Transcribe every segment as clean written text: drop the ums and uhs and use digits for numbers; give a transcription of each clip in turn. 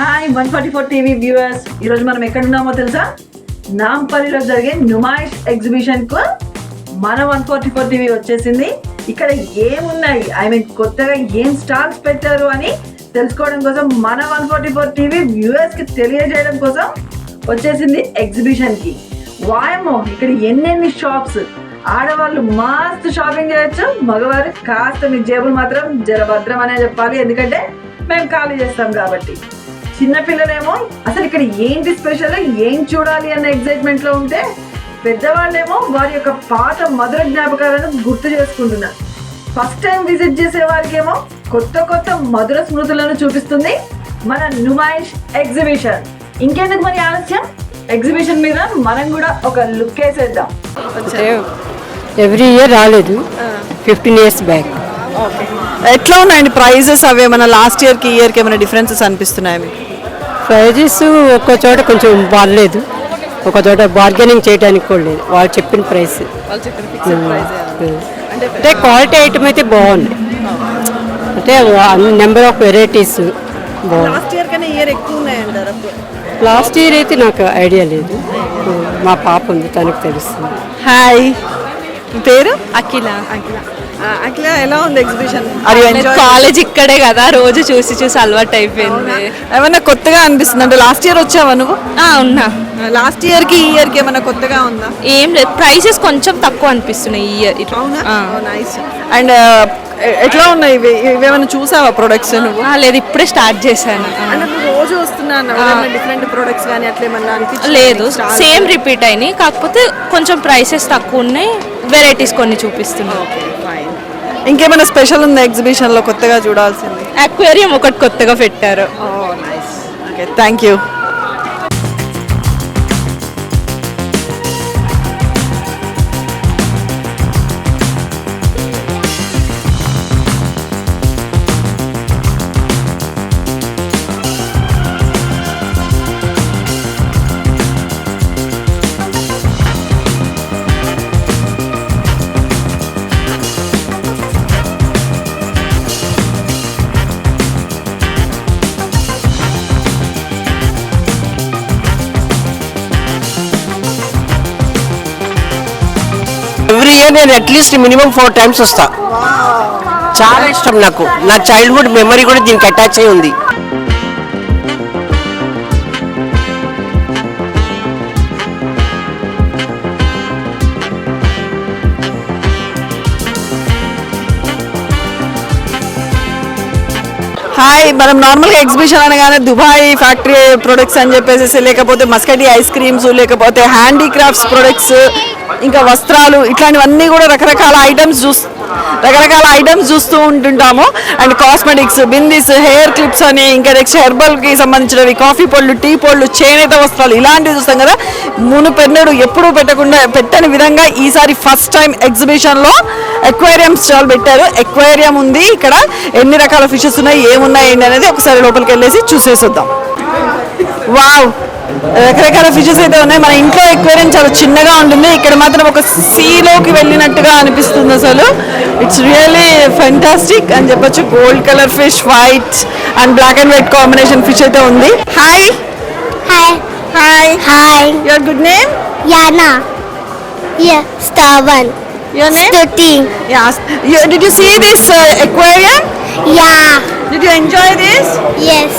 Hi 144 TV viewers, ఈరోజు మనం ఎక్కడ ఉన్నామో తెలుసా? నాంపల్లిలో జరిగే నుమాయిష్ ఎగ్జిబిషన్ కు మన 144 టీవీ వచ్చేసింది. ఇక్కడ ఏమున్నాయి, కొత్తగా ఏం స్టాల్స్ పెట్టారు అని తెలుసుకోవడం కోసం మన 144 టీవీ వ్యూవర్స్ కి తెలియజేయడం కోసం వచ్చేసింది ఎగ్జిబిషన్ కి. వాయమో, ఇక్కడ ఎన్నెన్ని షాప్స్! ఆడవాళ్ళు మస్తు షాపింగ్ చేయొచ్చు, మగవారు కాస్త మీ జేబులు మాత్రం జరభద్రం అనే చెప్పాలి, ఎందుకంటే మేము ఖాళీ చేస్తాం కాబట్టి. చిన్నపిల్లలేమో అసలు ఇక్కడ ఏంటి స్పెషల్, ఏం చూడాలి అన్న ఎగ్జైట్మెంట్ లో ఉంటే, పెద్దవాళ్ళేమో వారి యొక్క పాత మధుర జ్ఞాపకాలను గుర్తు చేసుకుంటున్నారు. ఫస్ట్ టైం విజిట్ చేసే వారికేమో కొత్త కొత్త మధుర స్మృతులను చూపిస్తుంది మన నుమాయిష్ ఎగ్జిబిషన్. ఇంకెందుకు మరి ఆలస్యం, ఎగ్జిబిషన్ మీద మనం కూడా ఒక లుక్ వేసేద్దాం. ఎవ్రీ ఇయర్ రాలేదు, 15 years బ్యాక్. ఎట్లా ఉన్నాయండి ప్రైజెస్? అవి ఏమైనా లాస్ట్ ఇయర్కి ఈ ఇయర్కి ఏమైనా డిఫరెన్సెస్ అనిపిస్తున్నాయి మీకు? ప్రైజెస్ ఒక్కో చోట కొంచెం బాగలేదు, ఒక చోట బార్గెనింగ్ చేయడానికి కూడా లేదు. వాళ్ళు చెప్పిన ప్రైస్ అంటే క్వాలిటీ ఐటమ్ అయితే బాగుంది, అంటే నెంబర్ ఆఫ్ వెరైటీస్ బాగుంది. లాస్ట్ ఇయర్ కన్నా ఇయర్ ఎక్కువ ఉన్నాయంటారు? లాస్ట్ ఇయర్ అయితే నాకు ఐడియా లేదు, మా పాప ఉంది తనకు తెలుస్తుంది. హాయ్, పేరు? అఖిల. అఖిల, ఎలా ఉంది ఎగ్జిబిషన్? కాలేజ్ ఇక్కడే కదా, రోజు చూసి చూసి అలవాటు అయిపోయింది. ఏమన్నా కొత్తగా అనిపిస్తుంది అంటే? లాస్ట్ ఇయర్ వచ్చావా నువ్వు? ఉన్నా. లాస్ట్ ఇయర్కి ఈ ఇయర్కి ఏమైనా కొత్తగా ఉందా? ఏం లేదు, ప్రైసెస్ కొంచెం తక్కువ అనిపిస్తున్నాయి ఈ ఇయర్. నైస్. అండ్ ఎట్లా ఉన్నాయి ఇవి? ఇవేమైనా చూసావా ప్రొడక్ట్స్ నువ్వు? లేదు, ఇప్పుడే స్టార్ట్ చేశాను. అంటే రోజు వస్తున్నాను, డిఫరెంట్ ప్రొడక్ట్స్ కానీ అట్లా ఏమన్నా అనిపించలేదు? లేదు, సేమ్ రిపీట్ అయినాయి, కాకపోతే కొంచెం ప్రైసెస్ తక్కువ ఉన్నాయి, వెరైటీస్ కొన్ని చూపిస్తున్నాయి. ఇంకేమైనా స్పెషల్ ఉందా ఎగ్జిబిషన్లో కొత్తగా చూడాల్సింది? అక్వేరియం ఒకటి కొత్తగా పెట్టారు. Nice. Okay, thank you. Every year నేను అట్లీస్ట్ మినిమం 4 times వస్తా. చాలా ఇష్టం నాకు, నా చైల్డ్హుడ్ మెమరీ కూడా దీనికి అటాచ్ అయి ఉంది. హాయ్, మనం నార్మల్గా ఎగ్జిబిషన్ అనగానే దుబాయ్ ఫ్యాక్టరీ ప్రొడక్ట్స్ అని చెప్పేసి, లేకపోతే మస్కటీ ఐస్ క్రీమ్స్, లేకపోతే హ్యాండీక్రాఫ్ట్స్ ప్రొడక్ట్స్, ఇంకా వస్త్రాలు, ఇట్లాంటివన్నీ కూడా రకరకాల ఐటమ్స్ చూస్తూ ఉంటుంటాము. And cosmetics, bindis, hair clips అని, ఇంకా నెక్స్ట్ హెర్బల్కి సంబంధించినవి, కాఫీ పళ్ళు, టీ పళ్ళు, చేనేత వస్త్రాలు, ఇలాంటివి చూస్తాం కదా. మునుపెన్నడు ఎప్పుడూ పెట్టని విధంగా ఈసారి ఫస్ట్ టైం ఎగ్జిబిషన్లో ఎక్వేరియం స్టాల్ పెట్టారు. ఎక్వేరియం ఉంది ఇక్కడ, ఎన్ని రకాల ఫిషెస్ ఉన్నాయి, ఏమున్నాయి ఏంటి అనేది ఒకసారి లోపలికి వెళ్ళేసి చూసేసొద్దాం. వావ్, రకరకాల ఫిషెస్ అయితే ఉన్నాయి. మన ఇంట్లో ఎక్వేరియం చాలా చిన్నగా ఉంటుంది, ఇక్కడ మాత్రం ఒక సీలోకి వెళ్ళినట్టుగా అనిపిస్తుంది. అసలు ఇట్స్ రియల్లీ ఫెంటాస్టిక్ అని చెప్పొచ్చు. Gold colour fish, white and black and white combination fish అయితే ఉంది. Hi Hi. Hi Hi. Your good name? Yana. Yeah. Star one. Your name? Stuti. Did you see this aquarium? Yeah. Did you enjoy this? Yes.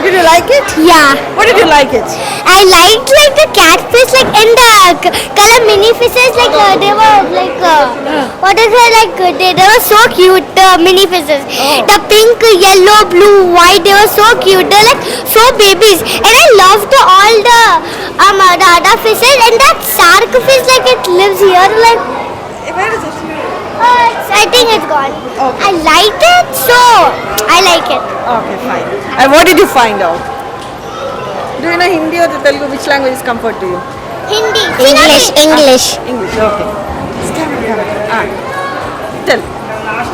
Did you like it? Yeah. What did you like it? I liked like the catfish, like and the color mini fishes, like they were like what is it, like they were so cute, the mini fishes. The pink, yellow, blue, white, they were so cute. They're like so babies, and I loved all the other fishes, and that shark fish, like it lives here, like Where is it? I think it's gone. Okay. I liked it, so I like it. Okay, fine. And what did you find out? Do you know Hindi or Telugu? Which language is comfort to you? Hindi. English. English. Okay. Tell.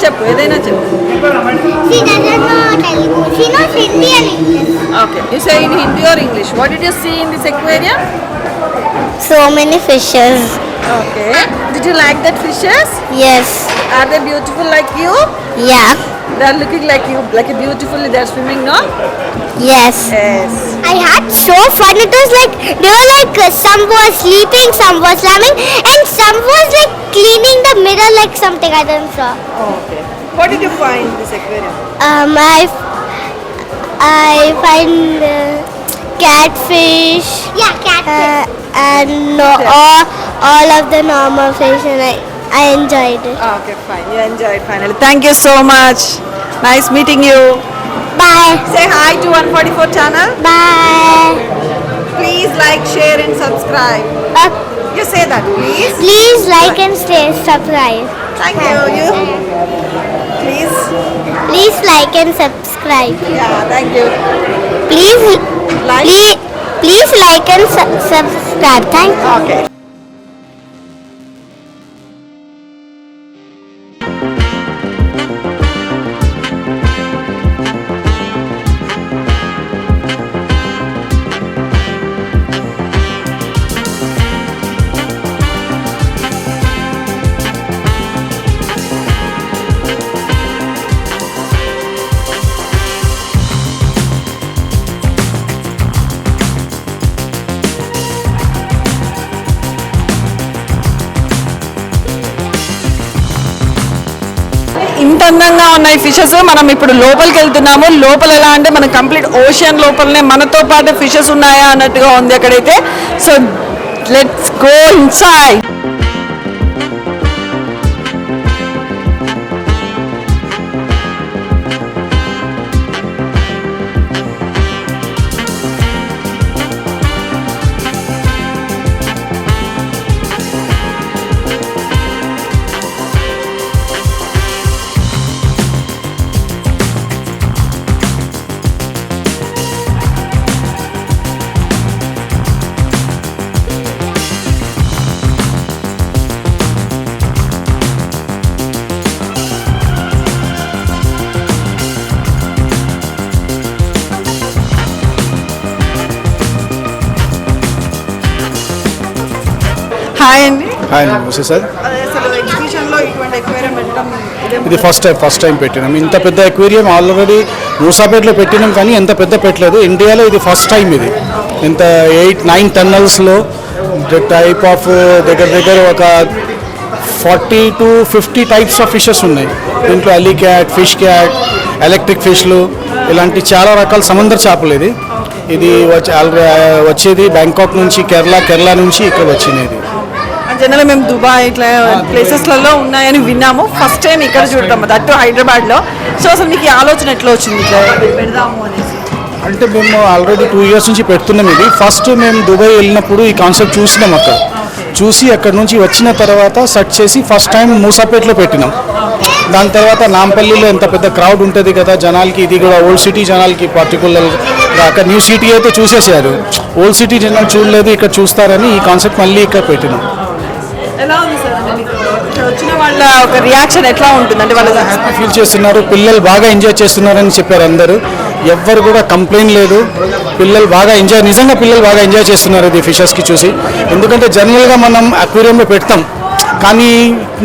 చెప్పు, ఏదైనా చెప్పు. She doesn't know Telugu. She knows Hindi and English. Okay. You say in Hindi or English. What did you see in this aquarium? So many fishes. Okay. Did you like that fishes? Yes. Are they beautiful like you? Yeah. They are looking like you, like a beautifully. They are swimming, no? Yes. Yes. I had so fun. It was like they were like some was sleeping, some was slamming, and some was like cleaning the mirror like something. I don't know. Okay. What did you find in this aquarium? I find catfish. Yeah, catfish. And all of the normal fish, and I enjoyed it. Okay, fine. You enjoyed finally. Thank you so much. Nice meeting you. Bye. Say hi to 144 channel. Bye. Please like, share, and subscribe. You say that, please. Please like and stay subscribe. Thank you. You. Please. Please like and subscribe. Yeah. Thank you. Please Like. please like and subscribe. Thank you. Okay. ఇంత అందంగా ఉన్నాయి fishes. మనం ఇప్పుడు లోపలికి వెళ్తున్నాము. లోపల ఎలా అంటే మన కంప్లీట్ ఓషన్ లోపలనే మనతో పాటు ఫిషెస్ ఉన్నాయా అన్నట్టుగా ఉంది అక్కడైతే. So let's go inside. Hi అండి. హాయ్ నమస్తే సార్. అసలు ఎగ్జిబిషన్లో ఇటువంటి ఎక్వేరియం పెట్టడం ఇది ఫస్ట్ టైం పెట్టినాం. ఇంత పెద్ద ఎక్వేరియం ఆల్రెడీ మూసాపేటలో పెట్టినాం, కానీ ఎంత పెద్ద పెట్టలేదు. ఇండియాలో ఇది ఫస్ట్ టైం. ఇది ఇంత 8-9 టన్నల్స్లో టైప్ ఆఫ్ దగ్గర ఒక 40 to 50 టైప్స్ ఆఫ్ ఫిషెస్ ఉన్నాయి. దీంట్లో అలీ క్యాట్, ఫిష్ క్యాట్, ఎలక్ట్రిక్ ఫిష్లు, ఇలాంటి చాలా రకాల సముద్ర చేపలు. ఇది వచ్చేది బ్యాంకాక్ నుంచి, కేరళ నుంచి ఇక్కడ వచ్చినది. జనరల్ మేము దుబాయ్ ఇట్లా ప్లేసెస్లలో ఉన్నాయని విన్నాము. ఫస్ట్ టైం ఇక్కడ చూడటం, దట్టు హైదరాబాద్లో. సో అసలు మీకు ఈ ఆలోచన ఎట్లా వచ్చింది ఇట్లా పెడదాము అనేసి? అంటే మేము ఆల్రెడీ 2 years నుంచి పెడుతున్నాం. ఇది ఫస్ట్ మేము దుబాయ్ వెళ్ళినప్పుడు ఈ కాన్సెప్ట్ చూసినాం. చూసి అక్కడ నుంచి వచ్చిన తర్వాత సెర్చ్ చేసి ఫస్ట్ టైం మూసాపేటలో పెట్టినాం. దాని తర్వాత నాంపల్లిలో ఎంత పెద్ద క్రౌడ్ ఉంటుంది కదా జనాలకి. ఇది కూడా ఓల్డ్ సిటీ జనాలకి పర్టికులర్గా. అక్కడ న్యూ సిటీ అయితే చూసేసారు, ఓల్డ్ సిటీ జనాలు చూడలేదు, ఇక్కడ చూస్తారని ఈ కాన్సెప్ట్ మళ్ళీ ఇక్కడ పెట్టినాం. ఎలా ఉంది సార్ అంటే మీకు ఇక్కడ వచ్చిన వాళ్ళ ఒక రియాక్షన్ ఎట్లా ఉంటుంది? అంటే వాళ్ళు హ్యాపీ ఫీల్ చేస్తున్నారు, పిల్లలు బాగా ఎంజాయ్ చేస్తున్నారని చెప్పారు అందరూ. ఎవ్వరు కూడా కంప్లైంట్ లేదు. పిల్లలు బాగా నిజంగా పిల్లలు బాగా ఎంజాయ్ చేస్తున్నారు ఇది ఫిషెస్కి చూసి. ఎందుకంటే జనరల్గా మనం అక్వేరియంలో పెడతాం, కానీ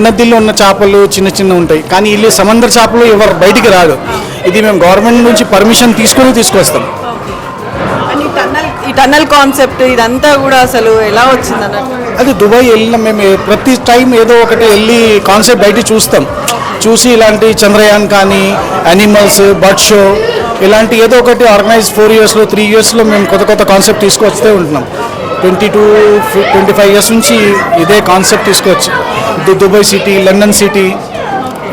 నదిలో ఉన్న చేపలు చిన్న ఉంటాయి, కానీ ఇల్లు సముద్ర చేపలు ఎవరు బయటికి రాడు. ఇది మేము గవర్నమెంట్ నుంచి పర్మిషన్ తీసుకొస్తాం. ఈ టన్నల్ కాన్సెప్ట్ ఇదంతా కూడా అసలు ఎలా వచ్చింది అన్నట్టు? అది దుబాయ్ వెళ్ళిన మేము ప్రతి టైం ఏదో ఒకటి వెళ్ళి కాన్సెప్ట్ బయట చూసి ఇలాంటి చంద్రయాన్ కానీ, యానిమల్స్, బర్డ్ షో, ఇలాంటి ఏదో ఒకటి ఆర్గనైజ్ 4 yearsలో 3 yearsలో మేము కొత్త కాన్సెప్ట్ తీసుకొస్తే ఉంటున్నాం. 20 to 25 years నుంచి ఇదే కాన్సెప్ట్ తీసుకొచ్చి దుబాయ్ సిటీ, లండన్ సిటీ,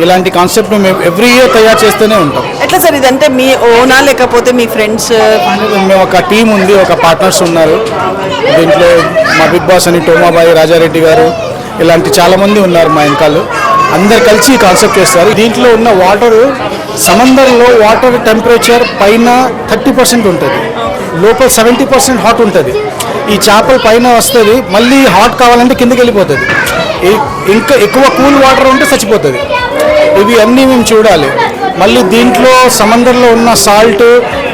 ఇలాంటి కాన్సెప్ట్ మేము ఎవ్రీ ఇయర్ తయారు చేస్తూనే ఉంటాం. ఎట్లా సార్ ఇదంటే మీ ఓనా లేకపోతే మీ ఫ్రెండ్స్? మేము ఒక టీం ఉంది, ఒక పార్ట్నర్స్ ఉన్నారు. దీంట్లో మా బిగ్ బాస్ అని టోమాబాయి, రాజారెడ్డి గారు, ఇలాంటి చాలామంది ఉన్నారు మా వెనకాల. అందరు కలిసి కాన్సెప్ట్ చేస్తారు. దీంట్లో ఉన్న వాటర్, సముద్రంలో వాటర్ టెంపరేచర్ పైన 30% ఉంటుంది, లోపల 70% హాట్ ఉంటుంది. ఈ చేపలు పైన వస్తుంది, మళ్ళీ హాట్ కావాలంటే కిందకి వెళ్ళిపోతుంది. ఇంకా ఎక్కువ కూల్ వాటర్ ఉంటే చచ్చిపోతుంది. ఇవి అన్నీ మేము చూడాలి. మళ్ళీ దీంట్లో సముద్రంలో ఉన్న సాల్ట్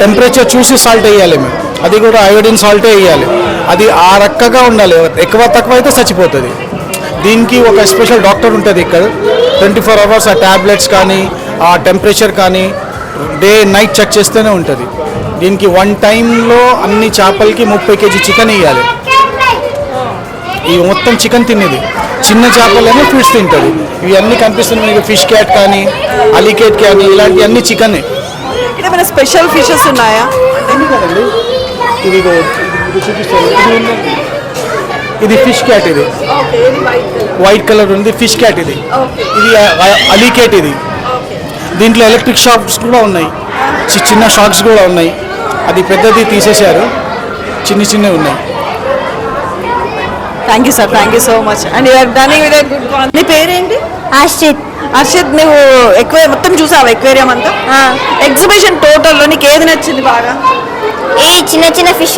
టెంపరేచర్ చూసి సాల్ట్ వేయాలి మేము. అది కూడా అయోడిన్ సాల్టే వేయాలి. అది ఆ రకంగా ఉండాలి, ఎక్కువ తక్కువ అయితే చచ్చిపోతుంది. దీనికి ఒక స్పెషల్ డాక్టర్ ఉంటుంది ఇక్కడ 24 hours. ఆ ట్యాబ్లెట్స్ కానీ ఆ టెంపరేచర్ కానీ డే నైట్ చెక్ చేస్తూనే ఉంటుంది. దీనికి 1 టైంలో అన్ని చేపలకి 30 kg చికెన్ ఇవ్వాలి. ఇవి మొత్తం చికెన్ తినేది. చిన్న చేపలేమో ఫిష్ తింటుంది. ఇవన్నీ కనిపిస్తున్నాయి మీకు, ఫిష్ క్యాట్ కానీ అలికేట్ కానీ ఇలాంటి అన్ని చికెనే. ఇక్కడ ఏమైనా స్పెషల్ ఫిషెస్ ఉన్నాయా? ఇది ఇది ఫిష్ క్యాట్, ఇది వైట్ కలర్ ఉంది ఫిష్ క్యాట్. ఇది అలికేట్. ఇది దీంట్లో ఎలక్ట్రిక్ షాక్స్ కూడా ఉన్నాయి, చిన్న షాక్స్ కూడా ఉన్నాయి. అది పెద్దది తీసేశారు, చిన్నవి ఉన్నాయి. Thank you sir, thank you so much. And you're dunning with good con. నీ పేరేంటి? హర్షిత్. నువ్వు ఎక్కువ మొత్తం చూసావు ఎక్వేరియం అంతా? ఎగ్జిబిషన్ టోటల్లో నీకు ఏది నచ్చింది బాగా? ఈ చిన్న ఫిష్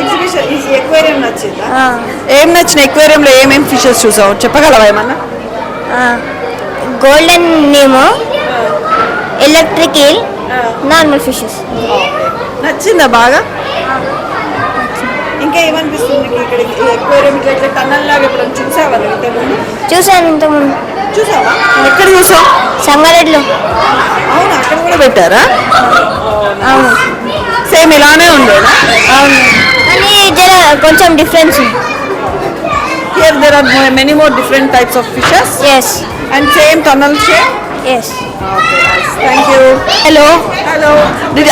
ఎగ్జిబిషన్ ఎక్వేరియం నచ్చిందా? ఏం నచ్చిన ఎక్వేరియంలో ఏమేమి ఫిషెస్ చూసావు చెప్పగలవా ఏమన్నా? గోల్డెన్ నేమో, ఎలక్ట్రిక్ ఈల్, నార్మల్ ఫిషెస్. నచ్చిందా బాగా? ఇంకా ఏమనిపిస్తుంది నీకు ఇక్కడ ఎక్వేరియం ఇట్లా టన్నల్ లాగా ఎప్పుడైనా చూసావా? చూసాను ఇంతకుముందు. చూసావా? ఎక్కడ చూసావు? సంగారెడ్డిలో. అవును, అక్కడ కూడా పెట్టారా? అవును, సేమ్ ఇలానే ఉండేనా? అవును, కానీ కొంచెం డిఫరెన్స్ ఉంది. Here there are many more different types of fishes. Yes. And same tunnel shape. Yes. Okay, nice. Thank you. Hello. Hello.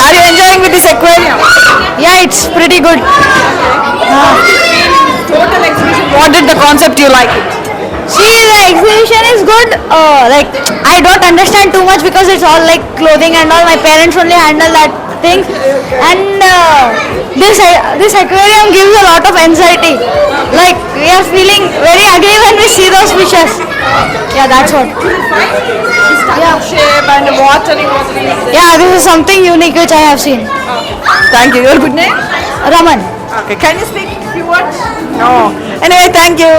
Are you enjoying with this aquarium? Yeah, it's pretty good. Total exhibition. What did the concept you like it? See, the exhibition is good. Like, I don't understand too much because it's all like clothing and all. My parents only handle that thing. And this aquarium gives a lot of anxiety. Like, we are feeling very ugly when we see those fishes. Yeah, that's what. Yeah. Shape and watery. Yeah, this is something unique which I have seen. Thank you. Your good name? Raman. Okay. Can you speak a few words? No. Anyway, thank you.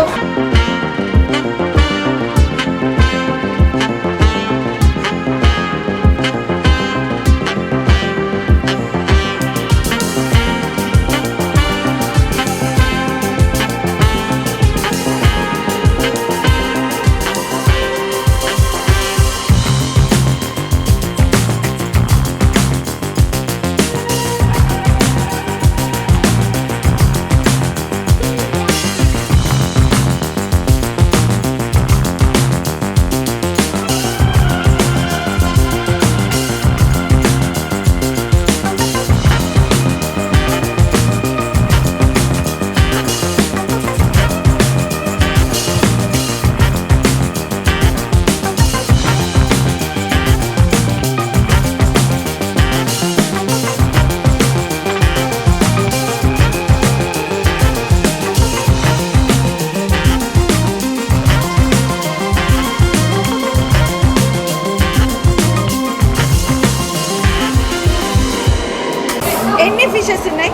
ఎన్ని fishes ఉన్నాయి?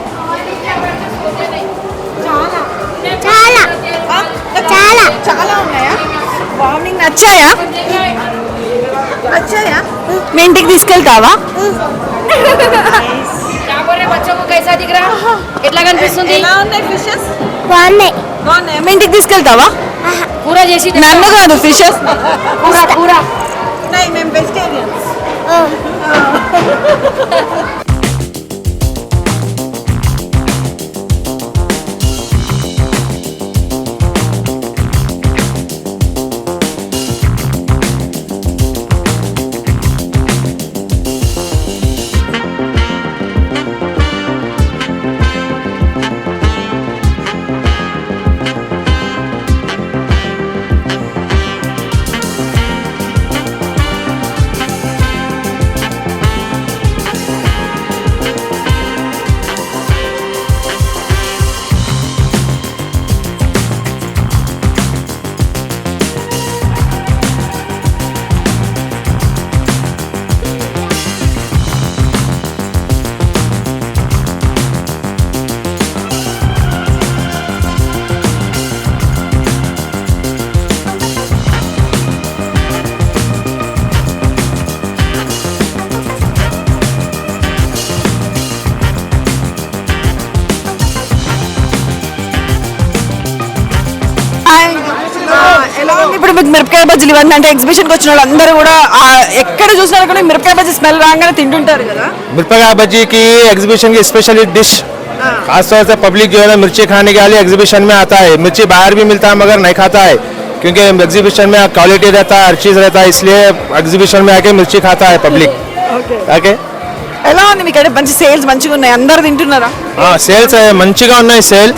చాలా ఉన్నాయా? Warning నచ్చాయా? మీ ఇంటికి తీసుకెళ్తావా? ఎట్లా కనిపిస్తుంది? ఎలా ఉన్నాయి fishes? బాగున్నాయి. మీ ఇంటికి తీసుకెళ్తావా? కూర చేసి నన్ను కాదు, ఫిషెస్. కూర మేము వెజిటేరియన్స్. ఇప్పుడు మీకు మిరపకాయ బజ్జీలు ఇవన్నీ అంటే ఎగ్జిబిషన్కి వచ్చిన వాళ్ళు అందరూ కూడా ఎక్కడ చూసినా కూడా మిరపకాయ బజ్జీ స్మెల్ రాగానే తింటుంటారు కదా. मिर्पका भजी की एग्जीबिशन की स्पेशल डिश खासतौर से पब्लिक जो है ना मिर्ची खाने के लिए एग्जीबिशन में आता है. मिर्ची बाहर भी मिलता है मगर नहीं खाता है क्योंकि एग्जीबिशन में क्वालिटी रहता है, हर चीज़ रहता है, इसलिए एग्जीबिशन में आके मिर्ची खाता है पब्लिक. ओके ఎలా ఉంది మీకు? అంటే మంచి సేల్స్ మంచిగా ఉన్నాయి, అందరు తింటున్నారా? సేల్స్ మంచిగా ఉన్నాయి, సేల్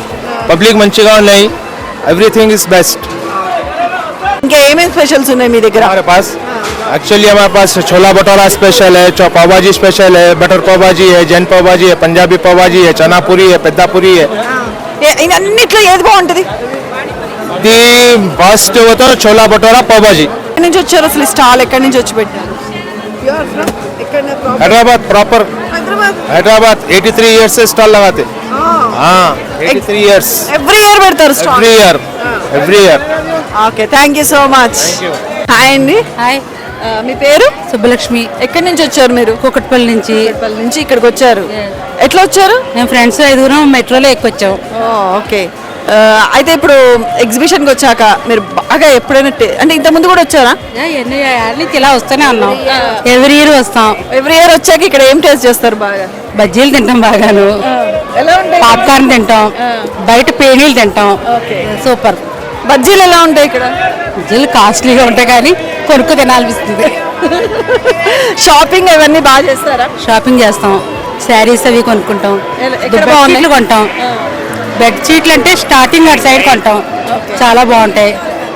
పబ్లిక్ మంచిగా ఉన్నాయి, एवरीथिंग इज बेस्ट. ఇంకా ఏమేమి స్పెషల్స్ ఉన్నాయి మీ దగ్గర? हमारे पास एक्चुअली हमारे पास छोला भटूरा स्पेशल है, पाव भाजी स्पेशल है, बटर पाव भाजी है, जैन पाव भाजी है, पंजाबी पाव भाजी है, चना पूरी है, पेद्दा पूरी है. అన్నిట్లో ఏది బాగుంటుంది? दी फर्स्ट होता है छोला भटूरा पाव भाजी. ఎక్కడి నుంచి వచ్చారు అసలు? స్టాల్ ఎక్కడి నుంచి వచ్చి పెట్టారు? हैदराबाद प्रॉपर हैदराबाद 83 इयर्स से स्टॉल लगाते. हाँ 83 इयर्स ఎవ్రీ ఇయర్ పెడతారు stall? Every year. Okay, thank you so much. Hi అండి. హాయ్, మీ పేరు? సుబ్బలక్ష్మి. ఎక్కడి నుంచి వచ్చారు మీరు? కూకట్పల్లి నుంచి. కూకట్పల్లి నుంచి ఇక్కడికి వచ్చారు. ఎట్లా వచ్చారు? మేము ఫ్రెండ్స్ 5 మెట్రోలో ఎక్కొచ్చాం. ఓకే. అయితే ఇప్పుడు ఎగ్జిబిషన్కి వచ్చాక మీరు బాగా ఎప్పుడైనా అంటే ఇంత ముందు కూడా వచ్చారా? ఎన్ని ఏళ్ళ నుంచి ఇలా వస్తూనే ఉన్నాం, ఎవ్రీ ఇయర్ వస్తాం. ఎవ్రీ ఇయర్ వచ్చాక ఇక్కడ ఏం టేస్ట్ చేస్తారు బాగా? బజ్జీలు తింటాం బాగాను, ఎలా ఉంటాయి? పాప్కార్న్ తింటాం, బయట పేనీలు తింటాం. సూపర్. బజ్జీలు ఎలా ఉంటాయి ఇక్కడ? బజ్జీలు కాస్ట్లీగా ఉంటాయి కానీ కొనుక్కు తినాలనిపిస్తుంది. షాపింగ్ అవన్నీ బాగా చేస్తారా? షాపింగ్ చేస్తాం, శారీస్ అవి కొనుక్కుంటాం, ఎక్కడ బాగున్నాయి? బెడ్షీట్లు కొంటాం. బెడ్షీట్లు అంటే స్టార్టింగ్ అటు సైడ్ కొంటాం, చాలా బాగుంటాయి,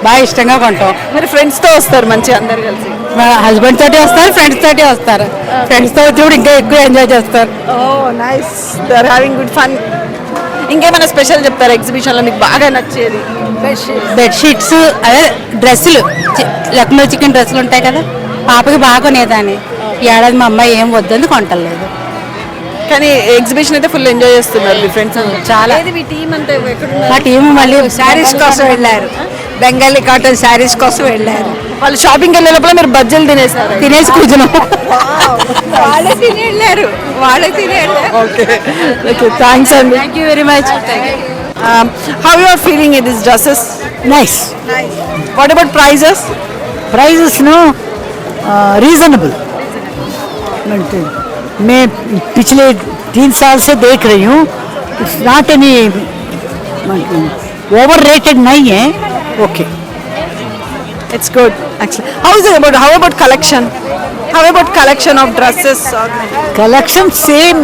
బాగా ఇష్టంగా కొంటాం. మరి ఫ్రెండ్స్తో వస్తారు మంచిగా అందరు కలిసి? మా హస్బెండ్ తోటి వస్తారు, ఫ్రెండ్స్ తోటి వస్తారు. ఫ్రెండ్స్ తో వచ్చినప్పుడు ఇంకా ఎక్కువ ఎంజాయ్ చేస్తారు. Nice, they are having good fun. ఇంకేమైనా స్పెషల్ చెప్తారా ఎగ్జిబిషన్లో మీకు బాగా నచ్చేది? బెడ్షీట్స్, అదే డ్రెస్సులు, లక్నో చికెన్ డ్రెస్సులు ఉంటాయి కదా, పాపకి బాగా కొనేదాన్ని. ఈ ఏడాది మా అమ్మాయి ఏం వద్దని కొంటలేదు. కానీ ఎగ్జిబిషన్ అయితే ఫుల్ ఎంజాయ్ చేస్తున్నారు మీ ఫ్రెండ్స్? చాలా. మీ టీం అంతా ఎక్కడ? మా టీం మళ్ళీ శారీస్ కోసం వెళ్ళారు, బెంగాలీ కాటన్ శారీస్ కోసం వెళ్ళారు. వాళ్ళు షాపింగ్కి వెళ్ళే లోపల మీరు బజ్జీలు తినేసారు? తినేసి కూర్చున్నాం. వాళ్ళే తిని వెళ్ళారు, వాళ్ళే తిని వెళ్ళారు. ఓకే, థ్యాంక్స్ అండి. Thank you very much. How you are feeling in this dresses? Nice. What about prices? Prices no reasonable. मैं पिछले 3 साल से देख रही हूँ, it's not any overrated नहीं है. Okay, It's good actually. How about collection? How about collection of dresses? Collection same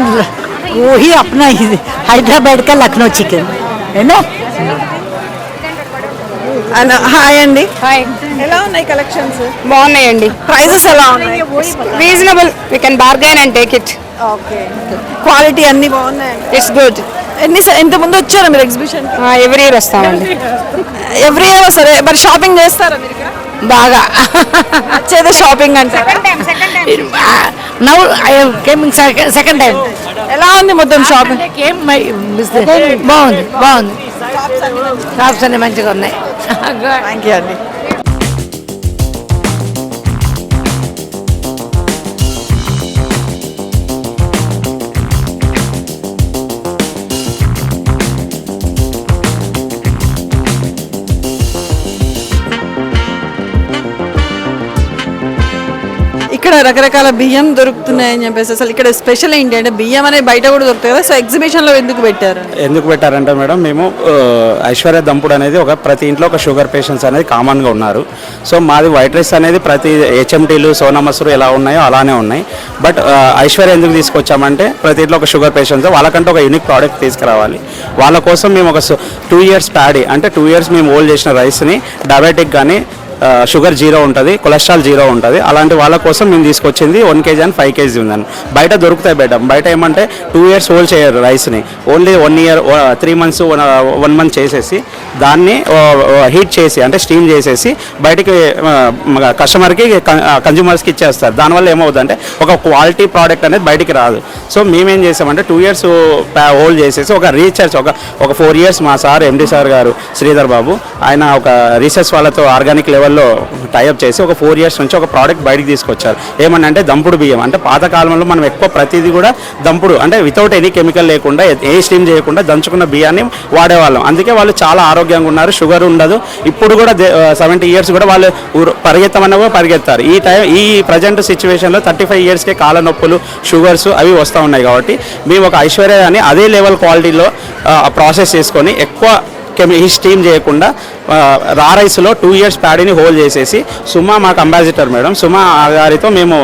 वही अपना ही हैदराबाद का लखनऊ चिकन है ना. హాయ్ అండి. హాయ్, ఎలా ఉన్నాయి కలెక్షన్స్? బాగున్నాయండి. ప్రైజెస్ ఎలా ఉన్నాయి? Reasonable, we can bargain and take it. Okay, quality అన్ని బాగున్నాయి. It's good. ఎంత ముందు వచ్చారా మీరు ఎగ్జిబిషన్? ఎవ్రీ ఇయర్ వస్తామండి. ఎవ్రీ ఇయర్ సరే. మరి షాపింగ్ చేస్తారా మీరు ఇక్కడ? బాగా వచ్చేదే షాపింగ్ అంటారా? Now I am coming second time. ఎలా ఉంది మొత్తం షాపింగ్? బాగుంది బాగుంది, షాప్స్ అన్ని మంచిగా ఉన్నాయి. థ్యాంక్ యూ అండి. ఇక్కడ రకరకాల బియ్యం దొరుకుతున్నాయని చెప్పేసి, అసలు ఇక్కడ స్పెషల్ ఏంటి అంటే బియ్యం అనేది బయట కూడా దొరుకుతాయి కదా, సో ఎగ్జిబిషన్లో ఎందుకు పెట్టారు? ఎందుకు పెట్టారంటే మేడం, మేము ఐశ్వర్య దంపుడు అనేది ప్రతి ఇంట్లో ఒక షుగర్ పేషెంట్స్ అనేది కామన్గా ఉన్నారు. సో మాది వైట్ రైస్ అనేది ప్రతి హెచ్ఎంటీలు సోనా మసూరు ఎలా ఉన్నాయో అలానే ఉన్నాయి. బట్ ఐశ్వర్య ఎందుకు తీసుకొచ్చామంటే ప్రతి ఇంట్లో ఒక షుగర్ పేషెంట్స్ వాళ్ళకంటే ఒక యూనిక్ ప్రోడక్ట్ తీసుకురావాలి. వాళ్ళ కోసం మేము ఒక 2 years ప్యాడీ అంటే 2 years మేము ఓల్డ్ చేసిన రైస్ని డయాబెటిక్ కానీ షుగర్ 0 ఉంటుంది, కొలెస్ట్రాల్ 0 ఉంటుంది, అలాంటి వాళ్ళ కోసం మేము తీసుకొచ్చింది 1 kg and 5 kg ఉందని. బయట దొరుకుతాయి బయట ఏమంటే 2 years ఓల్డ్ చేయరు రైస్ని, ఓన్లీ 1 year 3 months 1 month చేసేసి దాన్ని హీట్ చేసి అంటే స్టీమ్ చేసేసి బయటికి కస్టమర్కి కన్జ్యూమర్స్కి ఇచ్చేస్తారు. దానివల్ల ఏమవుతుందంటే ఒక క్వాలిటీ ప్రోడక్ట్ అనేది బయటికి రాదు. సో మేమేం చేసామంటే 2 years హోల్డ్ చేసేసి ఒక రీసెర్చ్ ఒక 4 years మా సార్ ఎండి సార్ గారు శ్రీధర్ బాబు ఆయన ఒక రీసెర్చ్ వాళ్ళతో ఆర్గానిక్ లెవెల్ లెవెల్లో టైఅప్ చేసి ఒక 4 years నుంచి ఒక ప్రోడక్ట్ బయటికి తీసుకొచ్చారు. ఏమన్నా అంటే దంపుడు బియ్యం. అంటే పాతకాలంలో మనం ఎక్కువ ప్రతిదీ కూడా దంపుడు అంటే వితౌట్ ఎనీ కెమికల్ లేకుండా ఏ స్టీమ్ చేయకుండా దంచుకున్న బియ్యాన్ని వాడేవాళ్ళం. అందుకే వాళ్ళు చాలా ఆరోగ్యంగా ఉన్నారు, షుగర్ ఉండదు. ఇప్పుడు కూడా 70 years కూడా వాళ్ళు పరిగెత్తమన్నా పరిగెత్తారు. ఈ ప్రజెంట్ సిచ్యువేషన్లో 35 yearsకే కాళ్ళ నొప్పులు, షుగర్స్ అవి వస్తూ ఉన్నాయి. కాబట్టి మేము ఒక ఐశ్వర్య అని అదే లెవెల్ క్వాలిటీలో ప్రాసెస్ చేసుకొని ఎక్కువ స్టీమ్ చేయకుండా రా రైస్లో 2 years ప్యాడీని హోల్డ్ చేసేసి సుమా మాకు అంబాసిడర్ మేడం, సుమా గారితో మేము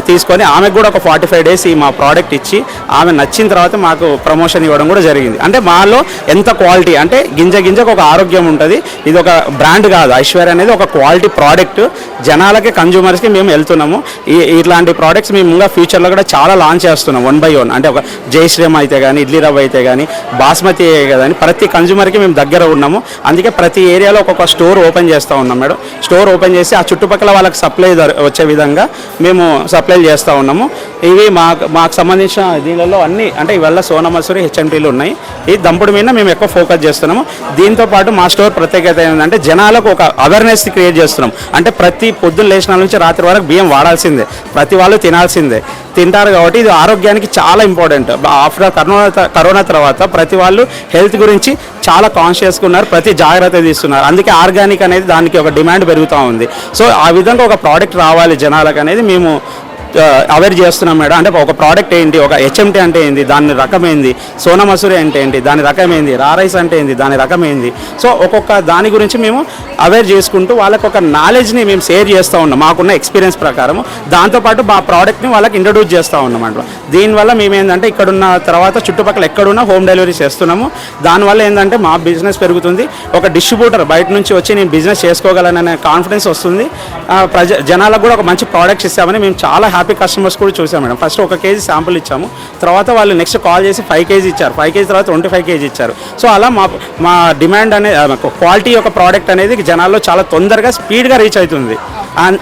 తీసుకొని ఆమెకు కూడా ఒక 45 days ఈ మా ప్రోడక్ట్ ఇచ్చి ఆమె నచ్చిన తర్వాత మాకు ప్రమోషన్ ఇవ్వడం కూడా జరిగింది. అంటే మాలో ఎంత క్వాలిటీ అంటే గింజకు ఒక ఆరోగ్యం ఉంటుంది. ఇది ఒక బ్రాండ్ కాదు, ఐశ్వర్య అనేది ఒక క్వాలిటీ ప్రోడక్ట్. జనాలకి కన్జ్యూమర్స్కి మేము వెళ్తున్నాము. ఇట్లాంటి ప్రోడక్ట్స్ మేము ఇంకా ఫ్యూచర్లో కూడా చాలా లాంచ్ చేస్తున్నాం 1 by 1. అంటే ఒక జయశ్రీరామ్ అయితే కానీ, ఇడ్లీ రవ్వ అయితే కానీ, బాస్మతి కానీ ప్రతి కన్జ్యూమర్కి మేము దగ్గర ఉన్నాము. అందుకే ప్రతి ఏరియాలో ఒక్కొక్క స్టోర్ ఓపెన్ చేస్తూ ఉన్నాం మేడం. స్టోర్ ఓపెన్ చేసి ఆ చుట్టుపక్కల వాళ్ళకి సప్లై వచ్చే విధంగా మేము సప్లై చేస్తూ ఉన్నాము. ఇవి మాకు సంబంధించిన దీనిలో అన్ని అంటే ఇవల్ల సోనా మసూరి హెచ్ఎంటీలు ఉన్నాయి. ఈ దంపుడు మీద మేము ఎక్కువ ఫోకస్ చేస్తున్నాము. దీంతోపాటు మా స్టోర్ ప్రత్యేకత ఏంటంటే జనాలకు ఒక అవేర్నెస్ క్రియేట్ చేస్తున్నాం. అంటే ప్రతి పొద్దున్న లేచిన నుంచి రాత్రి వరకు బియ్యం వాడాల్సిందే, ప్రతి వాళ్ళు తినాల్సిందే, తింటారు. కాబట్టి ఇది ఆరోగ్యానికి చాలా ఇంపార్టెంట్. ఆఫ్టర్ కరోనా తర్వాత ప్రతి వాళ్ళు హెల్త్ గురించి చాలా కాన్షియస్గా ఉన్నారు, ప్రతి జాగ్రత్త తీస్తున్నారు. అందుకే ఆర్గానిక్ అనేది దానికి ఒక డిమాండ్ పెరుగుతూ ఉంది. సో ఆ విధంగా ఒక ప్రోడక్ట్ రావాలి జనాలకు అనేది మేము అవేర్ చేస్తున్నాం మేడం. అంటే ఒక ప్రోడక్ట్ ఏంటి, ఒక హెచ్ఎంటీ అంటే ఏంటి, దాని రకమైంది, సోనా మసూరి అంటే ఏంటి, దాని రకమైంది, రా రైస్ అంటే ఏంటి, దాని రకమైంది. సో ఒక్కొక్క దాని గురించి మేము అవేర్ చేసుకుంటూ వాళ్ళకి ఒక నాలెడ్జ్ని మేము షేర్ చేస్తూ ఉన్నాం మాకున్న ఎక్స్పీరియన్స్ ప్రకారం. దాంతోపాటు మా ప్రోడక్ట్ని వాళ్ళకి ఇంట్రడ్యూస్ చేస్తూ ఉన్నాం అంట. దీనివల్ల మేము ఏంటంటే ఇక్కడున్న తర్వాత చుట్టుపక్కల ఎక్కడున్నా హోమ్ డెలివరీ చేస్తున్నాము. దానివల్ల ఏంటంటే మా బిజినెస్ పెరుగుతుంది. ఒక డిస్ట్రిబ్యూటర్ బయట నుంచి వచ్చి నేను బిజినెస్ చేసుకోగలననే కాన్ఫిడెన్స్ వస్తుంది. జనాలకు కూడా ఒక మంచి ప్రోడక్ట్స్ ఇస్తామని మేము చాలా హ్యాపీ కస్టమర్స్ కూడా చూసాం మేడం. ఫస్ట్ 1 kg శాంపుల్ ఇచ్చాము, తర్వాత వాళ్ళు నెక్స్ట్ కాల్ చేసి 5 kg ఇచ్చారు, 5 kg తర్వాత 25 kg ఇచ్చారు. సో అలా మా డిమాండ్ అనేది క్వాలిటీ యొక్క ప్రోడక్ట్ అనేది జనాల్లో చాలా తొందరగా స్పీడ్గా రీచ్ అవుతుంది.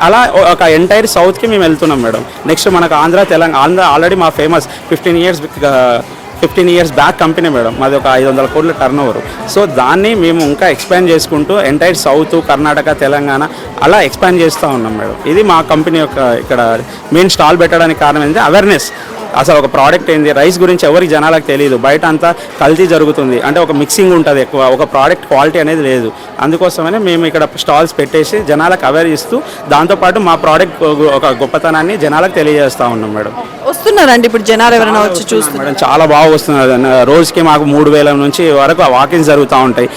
అలా ఒక ఎంటైర్ సౌత్కి మేము వెళ్తున్నాం మేడం. నెక్స్ట్ మనకు ఆంధ్ర, తెలంగాణ ఆల్రెడీ మా famous 15 years back company madam. మాది ఒక 500 crore టర్నోవర్. సో దాన్ని మేము ఇంకా ఎక్స్పాండ్ చేసుకుంటూ ఎంటైర్ సౌత్, కర్ణాటక, తెలంగాణ అలా ఎక్స్పాండ్ చేస్తూ ఉన్నాం మేడం. ఇది మా కంపెనీ యొక్క ఇక్కడ మెయిన్ స్టాల్ పెట్టడానికి కారణం ఏంటంటే అవేర్నెస్. అసలు ఒక ప్రోడక్ట్ ఏంది, రైస్ గురించి ఎవరికి జనాలకు తెలియదు. బయట అంతా కల్తీ జరుగుతుంది, అంటే ఒక మిక్సింగ్ ఉంటుంది ఎక్కువ, ఒక ప్రోడక్ట్ క్వాలిటీ అనేది లేదు. అందుకోసమనే మేము ఇక్కడ స్టాల్స్ పెట్టేసి జనాలకు అవేర్ ఇస్తూ దాంతోపాటు మా ప్రోడక్ట్ ఒక గొప్పతనాన్ని జనాలకు తెలియజేస్తూ ఉన్నాం మేడం. వస్తున్నారండి ఇప్పుడు జనాలు ఎవరైనా వచ్చి చూస్తున్నారు మేడం? చాలా బాగా వస్తున్నారు. రోజుకి మాకు 3000 నుంచి వరకు వాకింగ్స్ జరుగుతూ ఉంటాయి.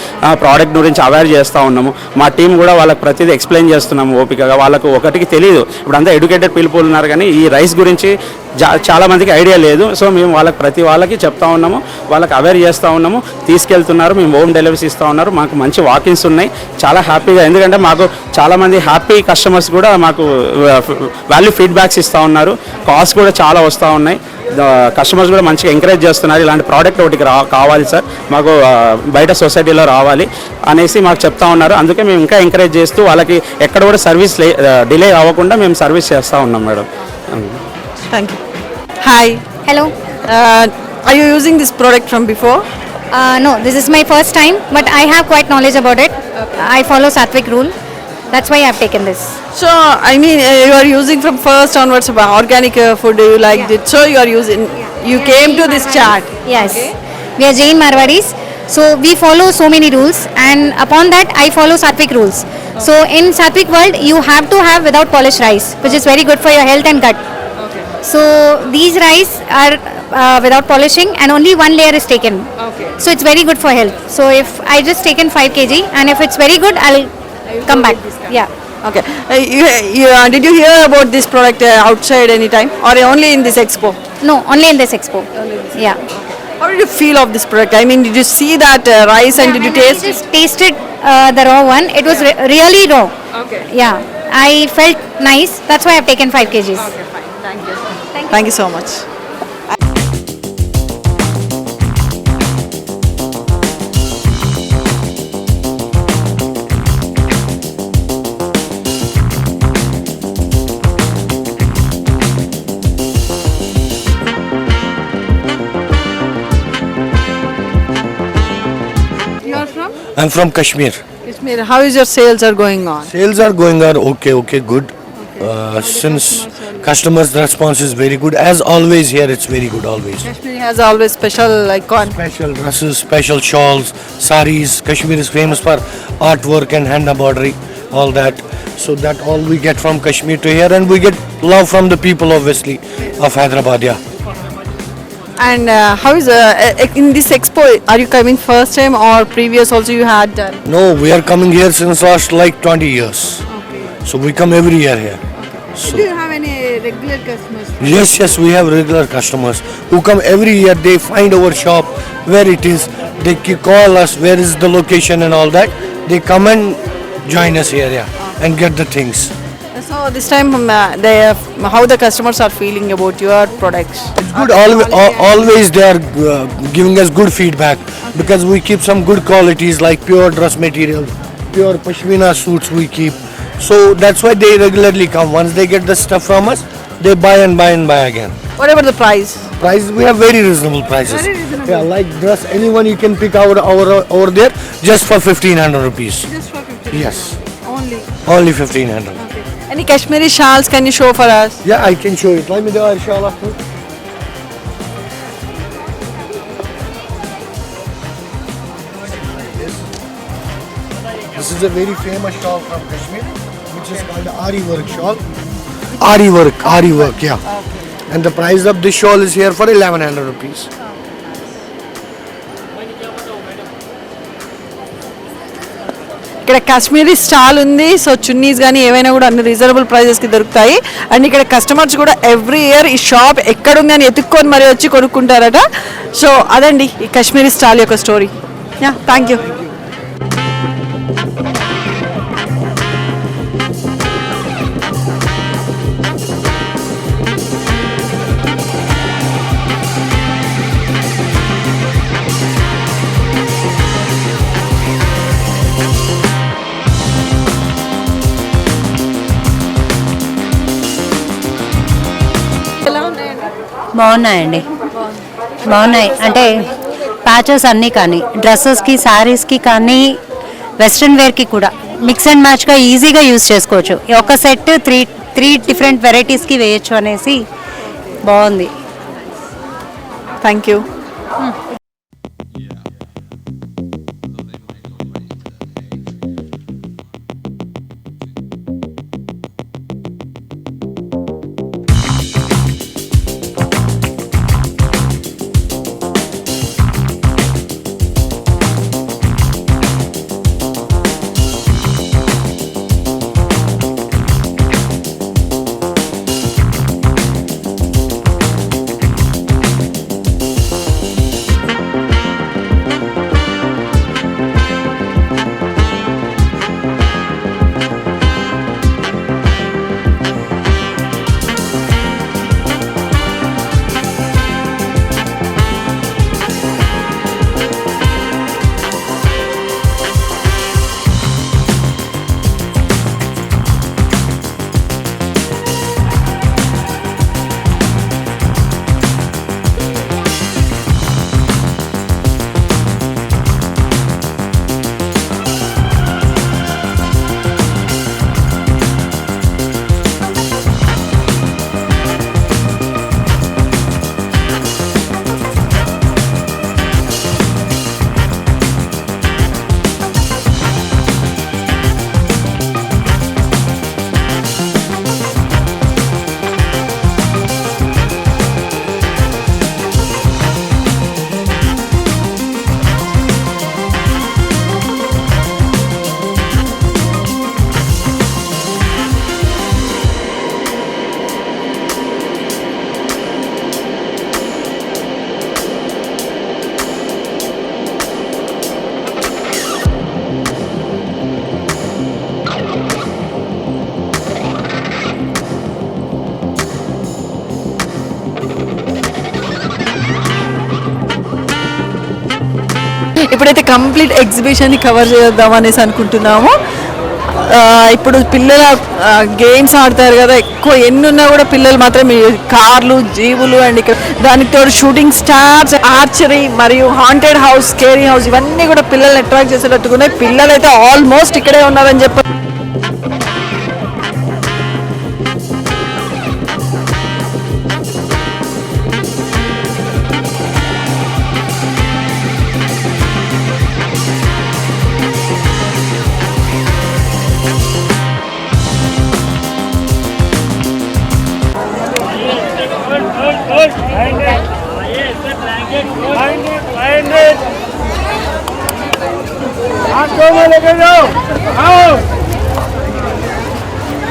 ప్రోడక్ట్ గురించి అవేర్ చేస్తూ ఉన్నాము. మా టీం కూడా వాళ్ళకి ప్రతిదీ ఎక్స్ప్లెయిన్ చేస్తున్నాము ఓపికగా. వాళ్ళకు ఒకటికి తెలియదు, ఇప్పుడు అంతా ఎడ్యుకేటెడ్ పీపుల్ ఉన్నారు కానీ ఈ రైస్ గురించి చాలా మందికి ఐడియా లేదు. సో మేము ప్రతి వాళ్ళకి చెప్తా ఉన్నాము, వాళ్ళకి అవేర్ చేస్తూ ఉన్నాము, తీసుకెళ్తున్నారు. మేము హోమ్ డెలివరీస్ ఇస్తూ ఉన్నారు. మాకు మంచి వాకింగ్స్ ఉన్నాయి, చాలా హ్యాపీగా. ఎందుకంటే మాకు చాలామంది హ్యాపీ కస్టమర్స్ కూడా మాకు వాల్యూ ఫీడ్బ్యాక్స్ ఇస్తూ ఉన్నారు. కాస్ట్ కూడా చాలా వస్తూ ఉన్నాయి. కస్టమర్స్ కూడా మంచిగా ఎంకరేజ్ చేస్తున్నారు. ఇలాంటి ప్రోడక్ట్ ఒకటికి కావాలి సార్, మాకు బయట సొసైటీలో రావాలి అనేసి మాకు చెప్తా ఉన్నారు. అందుకే మేము ఇంకా ఎంకరేజ్ చేస్తూ వాళ్ళకి ఎక్కడ కూడా సర్వీస్ డిలే అవ్వకుండా మేము సర్వీస్ చేస్తూ ఉన్నాం madam. Thank you. Hi. Hello. Are you using this product from before? No, this is my first time, but I have quite knowledge about it. I follow Sattvic rule. That's why I have taken this. So, I mean, you are using from first onwards about organic food, you liked it. So, you are using, you came to this chart. Yes. We are Jain Marwadis. So, we follow so many rules, and upon that, I follow Sattvic rules. So, in Sattvic world, you have to have without polished rice, which is very good for your health and gut. So these rice are without polishing and only one layer is taken. So it's very good for health. So if I just taken 5 kg and if it's very good, I'll come back. Yeah. Okay. Did you hear about this product outside any time or only in this expo? No, only in this expo. Yeah. How did you feel of this product? I mean, did you see that rice and did you taste? I just tasted the raw one. It was really raw. Okay. Yeah. I felt nice. That's why I've taken 5 kgs. Okay, fine. Thank you. Thank you so much. I'm from Kashmir. Kashmir, how is your sales are going on? Sales are going on okay, good. Since customers' response is very good, as always here it's very good always. Kashmir has always special icon. Special dresses, special shawls, saris. Kashmir is famous for artwork and hand embroidery, all that. So that all we get from Kashmir to here, and we get love from the people obviously of Hyderabad. Yeah. And how is in this expo? Are you coming first time or previous also you had done? No, we are coming here since last like 20 years. So we come every year here. So Do you have any regular customers? yes, we have regular customers who come every year. They find our shop where it is. They call us where is the location and all that. They come and join us here, and get the things. So this time, how the customers are feeling about your products? It's good. Always they are giving us good feedback because we keep some good qualities like pure dress material, pure pashmina suits we keep. So that's why they regularly come. Once they get the stuff from us, they buy and buy and buy again. Whatever the price? Prices, we have very reasonable prices. Very reasonable. Yeah, like dress, anyone you can pick over there just for 1,500 rupees. Just for 50. Yes, Only. only 1,500. Okay. Any Kashmiri shawls can you show for us? Yeah, I can show it. Let me do a shawl after. This is a very famous shawl from Kashmir, which is called the Ari work shawl. Ari work, yeah. And the price of this shawl is here for 1,100 rupees. ఇక్కడ Kashmiri stall ఉంది. So chunnis కానీ ఏవైనా కూడా అన్ని reasonable ప్రైజెస్కి దొరుకుతాయి. And ఇక్కడ customers కూడా every year ఈ షాప్ ఎక్కడుంది అని ఎత్తుక్కొని మరి వచ్చి కొనుక్కుంటారట. సో అదండి ఈ కాశ్మీరీ స్టాల్ యొక్క స్టోరీ. Yeah, thank you. బాగున్నాయండి, బాగున్నాయి. అంటే ప్యాచెస్ అన్నీ కానీ డ్రెస్సెస్కి, శారీస్కి కానీ వెస్ట్రన్ వేర్కి కూడా మిక్స్ అండ్ మ్యాచ్గా ఈజీగా యూజ్ చేసుకోవచ్చు. ఒక సెట్ త్రీ డిఫరెంట్ వెరైటీస్కి వేయచ్చు అనేసి బాగుంది. Thank you. ఇప్పుడైతే కంప్లీట్ ఎగ్జిబిషన్ని కవర్ చేద్దాం అనేసి అనుకుంటున్నాము. ఇప్పుడు పిల్లల గేమ్స్ ఆడతారు కదా, ఎక్కువ ఎన్ని ఉన్నా కూడా పిల్లలు మాత్రం ఈ కార్లు, జీవులు అండ్ ఇక్కడ దానికి తోడు షూటింగ్ స్టార్స్, ఆర్చరీ మరియు హాంటెడ్ హౌస్, స్కేరీ హౌస్ ఇవన్నీ కూడా పిల్లల్ని అట్రాక్ట్ చేసేటట్టుకున్నాయి. పిల్లలు అయితే ఆల్మోస్ట్ ఇక్కడే ఉన్నారని చెప్పి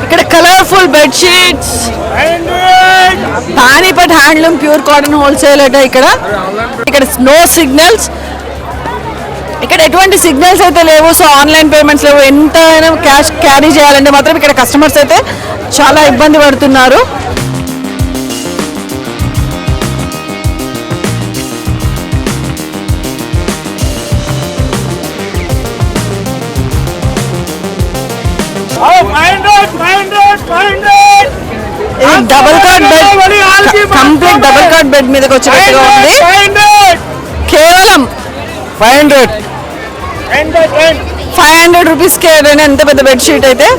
ఇక్కడ colourful bedsheets, Panipat handloom pure cotton wholesale అట. ఇక్కడ నో సిగ్నల్స్, ఇక్కడ ఎటువంటి సిగ్నల్స్ అయితే లేవు. సో ఆన్లైన్ పేమెంట్స్ లేవు. ఎంతైనా క్యాష్ క్యారీ చేయాలంటే మాత్రం ఇక్కడ కస్టమర్స్ అయితే చాలా ఇబ్బంది పడుతున్నారు. Double cot bed, complete double cot bed మీదకి వచ్చినట్టుగా ఉంది. కేవలం 500 రూపీస్కే ఎంత పెద్ద బెడ్షీట్ అయితే.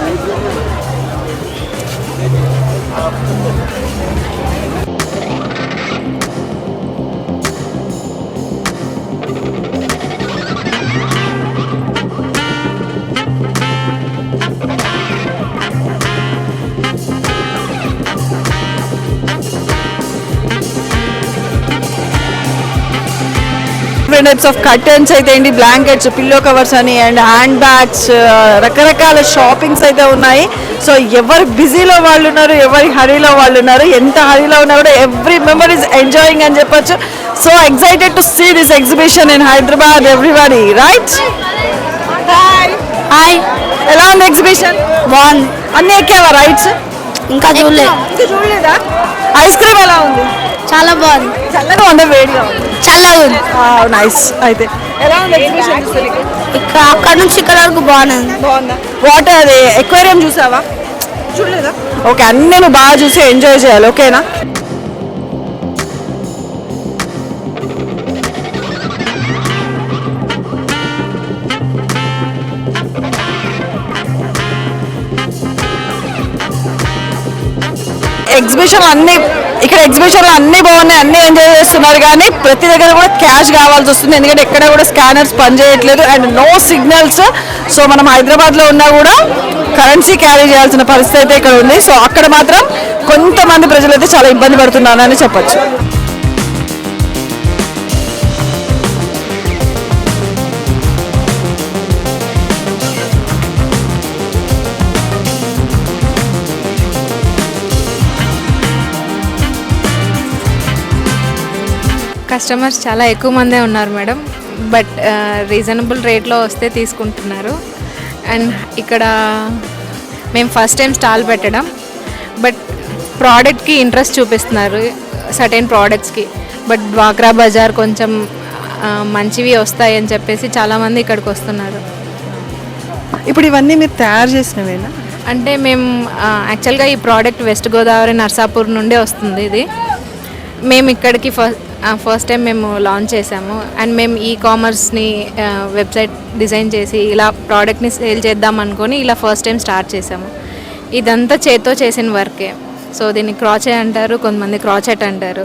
టైప్స్ ఆఫ్ కర్టన్స్ అయితే ఏంటి, బ్లాంకెట్స్, పిల్లో కవర్స్ అని అండ్ హ్యాండ్ బ్యాగ్స్, రకరకాల షాపింగ్స్ అయితే ఉన్నాయి. సో ఎవరు బిజీలో వాళ్ళు ఉన్నారు, ఎవరి హరీలో వాళ్ళు ఉన్నారు. ఎంత హరీలో ఉన్నా కూడా ఎవ్రీ మెంబర్ ఈస్ ఎంజాయింగ్ అని చెప్పొచ్చు. So excited to see this exhibition in Hyderabad everybody, right? Hi, ఎలా ఉంది ఎగ్జిబిషన్? బాగుంది. అన్ని ఎక్కావా రైట్స్? ఇంకా చూడలేదా? ఐస్ క్రీమ్ ఎలా ఉంది? చాలా బాగుంది. చల్లగా ఉందా, వేడిగా ఉంది? చల్లగా ఉంది. నైస్. అయితే ఎలా ఉంది ఎగ్జిబిషన్? ఇక్కడ అక్కడ నుంచి ఇక్కడ వరకు బాగుంది. బాగుందా? వాటర్ అది ఎక్వేరియం చూసావా? చూడలేదా? ఓకే, అన్నీ నువ్వు బాగా చూసి ఎంజాయ్ చేయాలి, ఓకేనా? ఎగ్జిబిషన్లో అన్నీ బాగున్నాయి, అన్నీ ఎంజాయ్ చేస్తున్నారు. కానీ ప్రతి దగ్గర కూడా క్యాష్ కావాల్సి వస్తుంది, ఎందుకంటే ఎక్కడ కూడా స్కానర్స్ పనిచేయట్లేదు అండ్ నో సిగ్నల్స్. సో మనం హైదరాబాద్లో ఉన్నా కూడా కరెన్సీ క్యారీ చేయాల్సిన పరిస్థితి అయితే ఇక్కడ ఉంది. సో అక్కడ మాత్రం కొంతమంది ప్రజలైతే చాలా ఇబ్బంది పడుతున్నారని చెప్పొచ్చు. కస్టమర్స్ చాలా ఎక్కువ మందే ఉన్నారు మేడం, బట్ రీజనబుల్ రేట్లో వస్తే తీసుకుంటున్నారు. అండ్ ఇక్కడ మేము ఫస్ట్ టైం స్టాల్ పెట్టడం, బట్ ప్రోడక్ట్కి ఇంట్రెస్ట్ చూపిస్తున్నారు, సర్టెన్ ప్రోడక్ట్స్కి. బట్ డ్వాక్రా బజార్ కొంచెం మంచివి వస్తాయి అని చెప్పేసి చాలామంది ఇక్కడికి వస్తున్నారు. ఇప్పుడు ఇవన్నీ మీరు తయారు చేసినవేనా? అంటే మేము యాక్చువల్గా ఈ ప్రోడక్ట్ వెస్ట్ గోదావరి నర్సాపూర్ నుండి వస్తుంది. ఇది మేము ఇక్కడికి ఫస్ట్ టైం మేము లాంచ్ చేసాము. అండ్ మేము ఈ కామర్స్ని వెబ్సైట్ డిజైన్ చేసి ఇలా ప్రోడక్ట్ని సేల్ చేద్దాం అనుకొని ఇలా ఫస్ట్ టైం స్టార్ట్ చేసాము. ఇదంతా చేత్తో చేసిన వర్కే. సో దీన్ని క్రాచే అంటారు, కొంతమంది క్రాచెట్ అంటారు.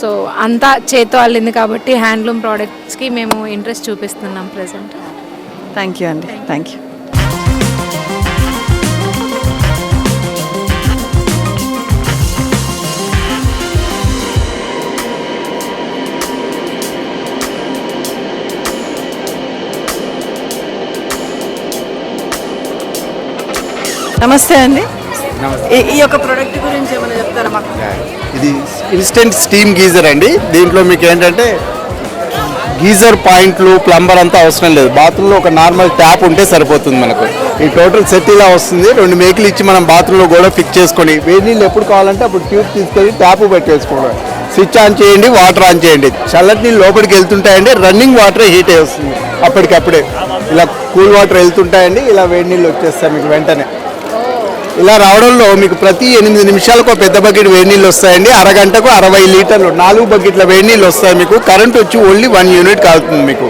సో అంతా చేత్తో అల్లింది కాబట్టి హ్యాండ్లూమ్ ప్రోడక్ట్స్కి మేము ఇంట్రెస్ట్ చూపిస్తున్నాం ప్రజెంట్. థ్యాంక్ యూ అండి, థ్యాంక్ యూ. నమస్తే అండి. ఈ యొక్క ప్రోడక్ట్ గురించి ఏమైనా చెప్తారా మాకు? ఇది ఇన్స్టెంట్ స్టీమ్ గీజర్ అండి. దీంట్లో మీకు ఏంటంటే గీజర్ పాయింట్లు, ప్లంబర్ అంతా అవసరం లేదు. బాత్రూంలో ఒక నార్మల్ ట్యాప్ ఉంటే సరిపోతుంది మనకు. ఈ టోటల్ సెట్ ఇలా వస్తుంది. 2 మేకులు ఇచ్చి మనం బాత్రూంలో కూడా ఫిక్స్ చేసుకొని వేడి నీళ్ళు ఎప్పుడు కావాలంటే అప్పుడు ట్యూబ్ తీసుకొని ట్యాప్ పెట్టేసుకోవడం. స్విచ్ ఆన్ చేయండి, వాటర్ ఆన్ చేయండి, చల్లటి నీళ్ళు లోపలికి వెళ్తుంటాయండి. రన్నింగ్ వాటర్ హీట్ వస్తుంది అప్పటికప్పుడే. ఇలా కూల్ వాటర్ వెళ్తుంటాయండి, ఇలా వేడి నీళ్ళు వచ్చేస్తాయి మీకు వెంటనే. ఇలా రావడంలో మీకు ప్రతి 8 నిమిషాలకు పెద్ద బకెట్ వేడి నీళ్ళు వస్తాయండి. అరగంటకు 60 లీటర్లు 4 బకెట్ల వేడి నీళ్ళు వస్తాయి మీకు. కరెంట్ వచ్చి ఓన్లీ 1 యూనిట్ కాలుతుంది మీకు.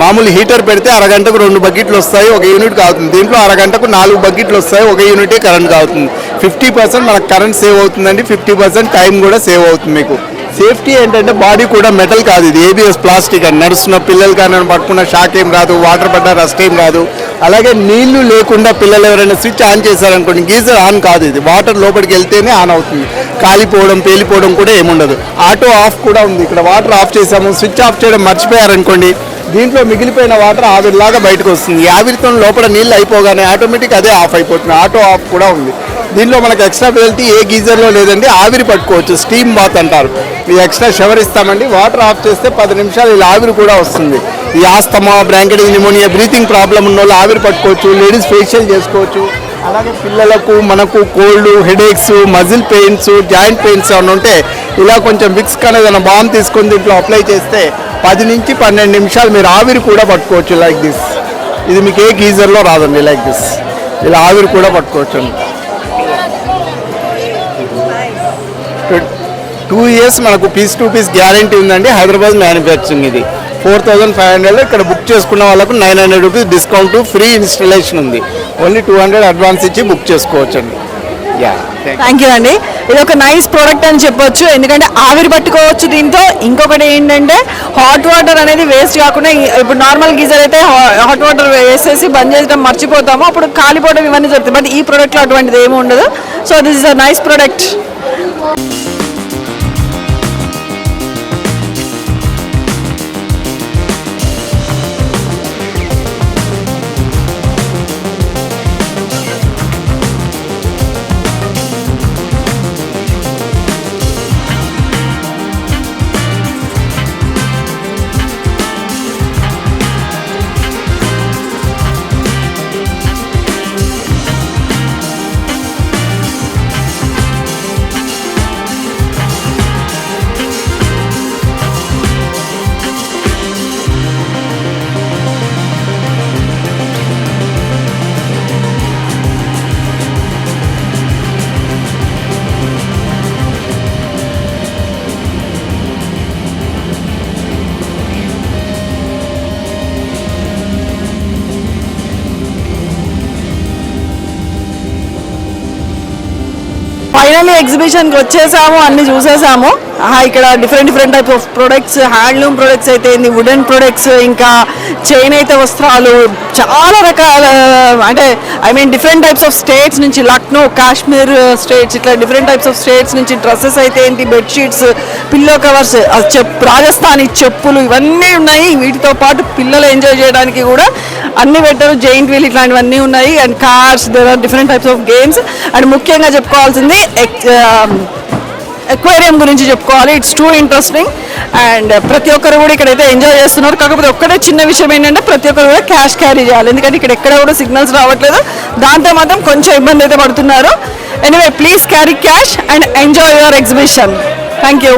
మామూలు హీటర్ పెడితే అరగంటకు 2 బకెట్లు వస్తాయి, 1 యూనిట్ కావుతుంది. దీంట్లో అరగంటకు 4 బకెట్లు వస్తాయి, 1 యూనిటే కరెంట్ కావుతుంది. 50% మనకు కరెంట్ సేవ్ అవుతుందండి, 50% టైం కూడా సేవ్ అవుతుంది మీకు. సేఫ్టీ ఏంటంటే బాడీ కూడా మెటల్ కాదు, ఇది ఏబిఎస్ ప్లాస్టిక్ అని. నడుస్తున్న పిల్లలు కానీ పట్టుకున్న షాక్ ఏం రాదు, వాటర్ పడ్డ రస్ట్ ఏం రాదు. అలాగే నీళ్లు లేకుండా పిల్లలు ఎవరైనా స్విచ్ ఆన్ చేశారనుకోండి, గీజర్ ఆన్ కాదు, ఇది వాటర్ లోపలికి వెళ్తేనే ఆన్ అవుతుంది. కాలిపోవడం పేలిపోవడం కూడా ఏముండదు. ఆటో ఆఫ్ కూడా ఉంది, ఇక్కడ వాటర్ ఆఫ్ చేసాము, స్విచ్ ఆఫ్ చేయడం మర్చిపోయారనుకోండి, దీంట్లో మిగిలిపోయిన వాటర్ ఆవిరిలాగా బయటకు వస్తుంది. ఈ ఆవిరితో లోపల నీళ్ళు అయిపోగానే ఆటోమేటిక్ అదే ఆఫ్ అయిపోతుంది. ఆటో ఆఫ్ కూడా ఉంది. దీనిలో మనకు ఎక్స్ట్రా ఫెసిలిటీ ఏ గీజర్లో లేదండి, ఆవిరి పట్టుకోవచ్చు, స్టీమ్ బాత్ అంటారు. ఈ ఎక్స్ట్రా షవర్ ఇస్తామండి, వాటర్ ఆఫ్ చేస్తే 10 నిమిషాలు ఇలా ఆవిరి కూడా వస్తుంది. ఈ asthma, bronchitis, pneumonia, breathing problem ఉన్న వాళ్ళు ఆవిరి పట్టుకోవచ్చు, లేడీస్ ఫేషియల్ చేసుకోవచ్చు. అలాగే పిల్లలకు మనకు cold, headaches, muscle pains, joint pains ఏమైనా ఉంటే ఇలా కొంచెం విక్స్ కానీ ఏదైనా బామ్ తీసుకొని దీంట్లో అప్లై చేస్తే 10 నుంచి 12 నిమిషాలు మీరు ఆవిరి కూడా పట్టుకోవచ్చు. లైక్ దిస్, ఇది మీకు ఏ గీజర్లో రాదండి. లైక్ దిస్ ఇలా ఆవిరి కూడా పట్టుకోవచ్చు. 2 years మనకు పీస్ టు పీస్ గ్యారంటీ ఉందండి. హైదరాబాద్ మ్యానుఫ్యాక్చరింగ్ ఇది. 4500 ఇక్కడ బుక్ చేసుకున్న వాళ్ళకు 900 రూపీస్ డిస్కౌంట్, ఫ్రీ ఇన్స్టలేషన్ ఉంది. ఓన్లీ 200 అడ్వాన్స్ ఇచ్చి బుక్ చేసుకోవచ్చు అండి. థ్యాంక్ యూ అండి. ఇది ఒక నైస్ ప్రోడక్ట్ అని చెప్పొచ్చు, ఎందుకంటే ఆవిరి పట్టుకోవచ్చు దీంతో. ఇంకొకటి ఏంటంటే హాట్ వాటర్ అనేది వేస్ట్ కాకుండా, ఇప్పుడు నార్మల్ గీజర్ అయితే హాట్ వాటర్ వేసేసి బంద్ చేయడం మర్చిపోతాము, అప్పుడు కాలిపోవడం ఇవన్నీ జరుగుతాయి. బట్ ఈ ప్రోడక్ట్లో అటువంటిది ఏమి ఉండదు. So this is a nice product. Finally ఎగ్జిబిషన్కి వచ్చేసాము, అన్ని చూసేసాము. ఇక్కడ different type of products, handloom products అయితే ఏంది, వుడెన్ ప్రొడక్ట్స్, ఇంకా చేనేత వస్త్రాలు, చాలా రకాల, అంటే డిఫరెంట్ టైప్స్ ఆఫ్ స్టేట్స్ నుంచి, లక్నో, కాశ్మీర్ స్టేట్స్, ఇట్లా డిఫరెంట్ టైప్స్ ఆఫ్ స్టేట్స్ నుంచి డ్రెస్సెస్ అయితే ఏంటి, బెడ్షీట్స్, పిల్లో కవర్స్, రాజస్థానీ చెప్పులు, ఇవన్నీ ఉన్నాయి. వీటితో పాటు పిల్లలు ఎంజాయ్ చేయడానికి కూడా అన్ని పెట్టారు. జైంట్ వీల్ ఇట్లాంటివన్నీ ఉన్నాయి. And cars, there are different types of games. And ముఖ్యంగా చెప్పుకోవాల్సింది ఎక్వేరియం గురించి చెప్పుకోవాలి. It's two interesting. అండ్ ప్రతి ఒక్కరు కూడా ఇక్కడైతే ఎంజాయ్ చేస్తున్నారు. కాకపోతే ఒక్కటే చిన్న విషయం ఏంటంటే ప్రతి ఒక్కరు కూడా క్యాష్ క్యారీ చేయాలి, ఎందుకంటే ఇక్కడ ఎక్కడ కూడా సిగ్నల్స్ రావట్లేదు. దాంతో మాత్రం కొంచెం ఇబ్బంది అయితే పడుతున్నారు. Anyway, please carry cash and enjoy your exhibition. Thank you.